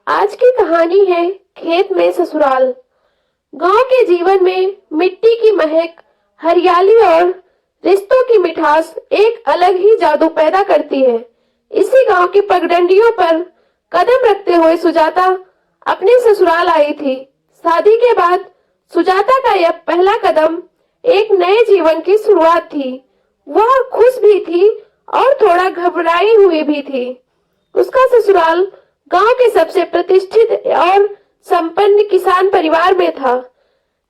आज की कहानी है खेत में ससुराल। गांव के जीवन में मिट्टी की महक, हरियाली और रिश्तों की मिठास एक अलग ही जादू पैदा करती है। इसी गांव की पगडंडियों पर कदम रखते हुए सुजाता अपने ससुराल आई थी। शादी के बाद सुजाता का यह पहला कदम एक नए जीवन की शुरुआत थी। वह खुश भी थी और थोड़ा घबराई हुई भी थी। उसका ससुराल गांव के सबसे प्रतिष्ठित और संपन्न किसान परिवार में था।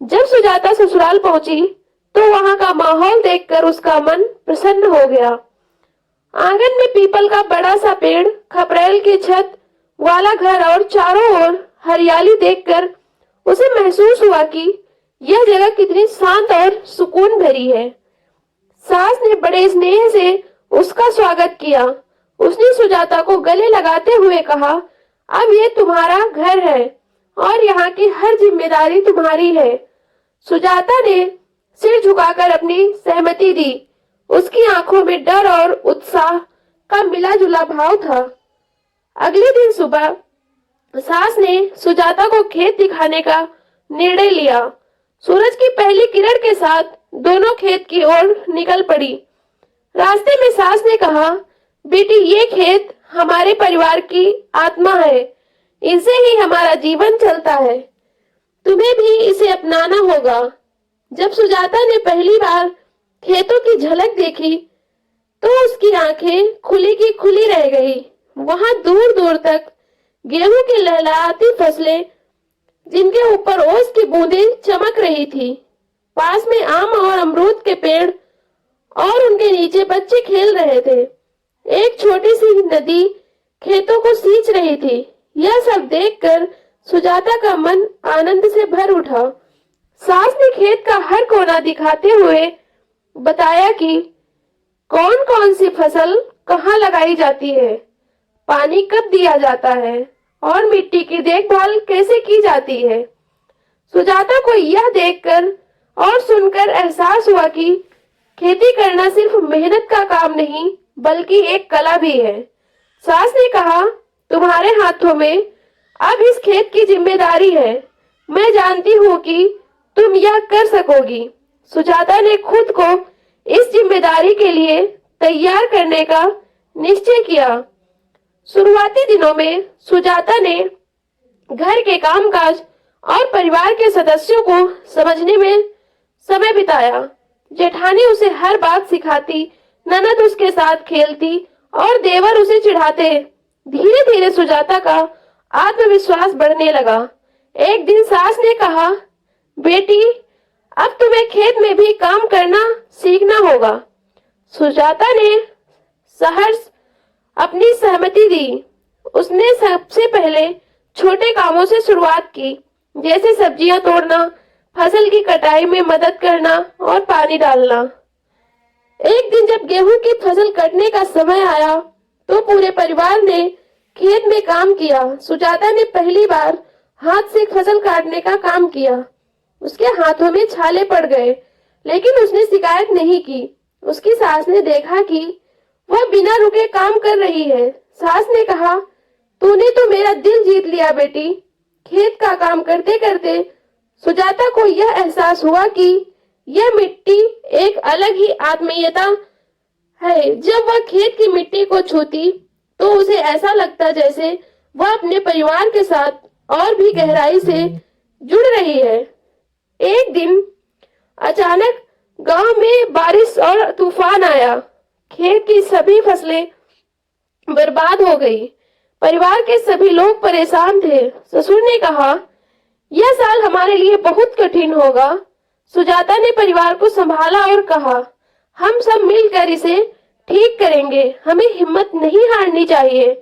जब सुजाता ससुराल पहुंची तो वहां का माहौल देखकर उसका मन प्रसन्न हो गया। आंगन में पीपल का बड़ा सा पेड़, खपरेल की छत वाला घर और चारों ओर हरियाली देखकर उसे महसूस हुआ कि यह जगह कितनी शांत और सुकून भरी है। सास ने बड़े स्नेह से उसका स्वागत किया। उसने सुजाता को गले लगाते हुए कहा, अब ये तुम्हारा घर है और यहाँ की हर जिम्मेदारी तुम्हारी है। सुजाता ने सिर झुकाकर अपनी सहमति दी। उसकी आंखों में डर और उत्साह का मिला जुला भाव था। अगले दिन सुबह सास ने सुजाता को खेत दिखाने का निर्णय लिया। सूरज की पहली किरण के साथ दोनों खेत की ओर निकल पड़ी। रास्ते में सास ने कहा, बेटी, ये खेत हमारे परिवार की आत्मा है। इनसे ही हमारा जीवन चलता है। तुम्हें भी इसे अपनाना होगा। जब सुजाता ने पहली बार खेतों की झलक देखी तो उसकी आंखें खुली की खुली रह गई। वहां दूर दूर तक गेहूं की लहलहाती फसलें, जिनके ऊपर ओस की बूंदें चमक रही थी। पास में आम और अमरूद के पेड़ और उनके नीचे बच्चे खेल रहे थे। एक छोटी सी नदी खेतों को सींच रही थी। यह सब देखकर सुजाता का मन आनंद से भर उठा। सास ने खेत का हर कोना दिखाते हुए बताया कि कौन कौन सी फसल कहाँ लगाई जाती है, पानी कब दिया जाता है और मिट्टी की देखभाल कैसे की जाती है। सुजाता को यह देखकर और सुनकर एहसास हुआ कि खेती करना सिर्फ मेहनत का काम नहीं बल्कि एक कला भी है। सास ने कहा, तुम्हारे हाथों में अब इस खेत की जिम्मेदारी है। मैं जानती हूँ कि तुम यह कर सकोगी। सुजाता ने खुद को इस जिम्मेदारी के लिए तैयार करने का निश्चय किया। शुरुआती दिनों में सुजाता ने घर के कामकाज और परिवार के सदस्यों को समझने में समय बिताया। जेठानी उसे हर बात सिखाती, ननद उसके साथ खेलती और देवर उसे चिढ़ाते। धीरे धीरे सुजाता का आत्मविश्वास बढ़ने लगा। एक दिन सास ने कहा, बेटी, अब तुम्हें खेत में भी काम करना सीखना होगा। सुजाता ने सहर्ष अपनी सहमति दी। उसने सबसे पहले छोटे कामों से शुरुआत की, जैसे सब्जियां तोड़ना, फसल की कटाई में मदद करना और पानी डालना। एक दिन जब गेहूं की फसल कटने का समय आया तो पूरे परिवार ने खेत में काम किया। सुजाता ने पहली बार हाथ से फसल काटने का काम किया। उसके हाथों में छाले पड़ गए, लेकिन उसने शिकायत नहीं की। उसकी सास ने देखा कि वह बिना रुके काम कर रही है। सास ने कहा, तूने तो मेरा दिल जीत लिया बेटी। खेत का काम करते करते सुजाता को यह एहसास हुआ कि यह मिट्टी एक अलग ही आत्मीयता है। जब वह खेत की मिट्टी को छूती तो उसे ऐसा लगता जैसे वह अपने परिवार के साथ और भी गहराई से जुड़ रही है। एक दिन अचानक गांव में बारिश और तूफान आया। खेत की सभी फसलें बर्बाद हो गई। परिवार के सभी लोग परेशान थे। ससुर ने कहा, यह साल हमारे लिए बहुत कठिन होगा। सुजाता ने परिवार को संभाला और कहा, हम सब मिलकर इसे ठीक करेंगे। हमें हिम्मत नहीं हारनी चाहिए।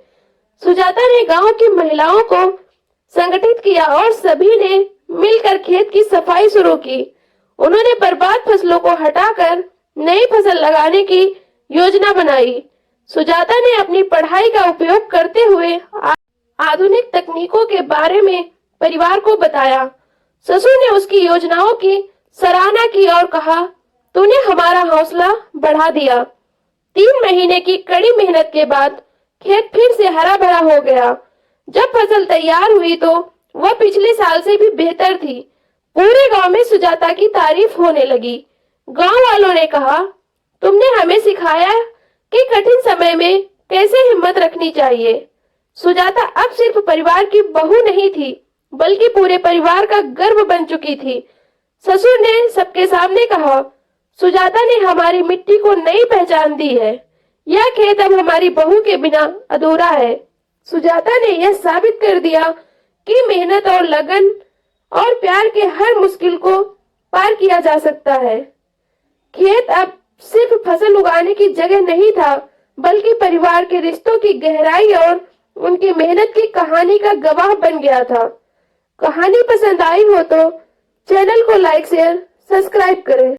सुजाता ने गांव की महिलाओं को संगठित किया और सभी ने मिलकर खेत की सफाई शुरू की। उन्होंने बर्बाद फसलों को हटाकर नई फसल लगाने की योजना बनाई। सुजाता ने अपनी पढ़ाई का उपयोग करते हुए आधुनिक तकनीकों के बारे में परिवार को बताया। ससुर ने उसकी योजनाओं की सराहना की और कहा, तूने हमारा हौसला बढ़ा दिया। 3 महीने की कड़ी मेहनत के बाद खेत फिर से हरा भरा हो गया। जब फसल तैयार हुई तो वह पिछले साल से भी बेहतर थी। पूरे गांव में सुजाता की तारीफ होने लगी। गांव वालों ने कहा, तुमने हमें सिखाया कि कठिन समय में कैसे हिम्मत रखनी चाहिए। सुजाता अब सिर्फ परिवार की बहू नहीं थी, बल्कि पूरे परिवार का गर्व बन चुकी थी। ससुर ने सबके सामने कहा, सुजाता ने हमारी मिट्टी को नई पहचान दी है। यह खेत अब हमारी बहू के बिना अधूरा है। सुजाता ने यह साबित कर दिया कि मेहनत और लगन और प्यार के हर मुश्किल को पार किया जा सकता है। खेत अब सिर्फ फसल उगाने की जगह नहीं था, बल्कि परिवार के रिश्तों की गहराई और उनकी मेहनत की कहानी का गवाह बन गया था। कहानी पसंद आई हो तो चैनल को लाइक शेयर सब्सक्राइब करें।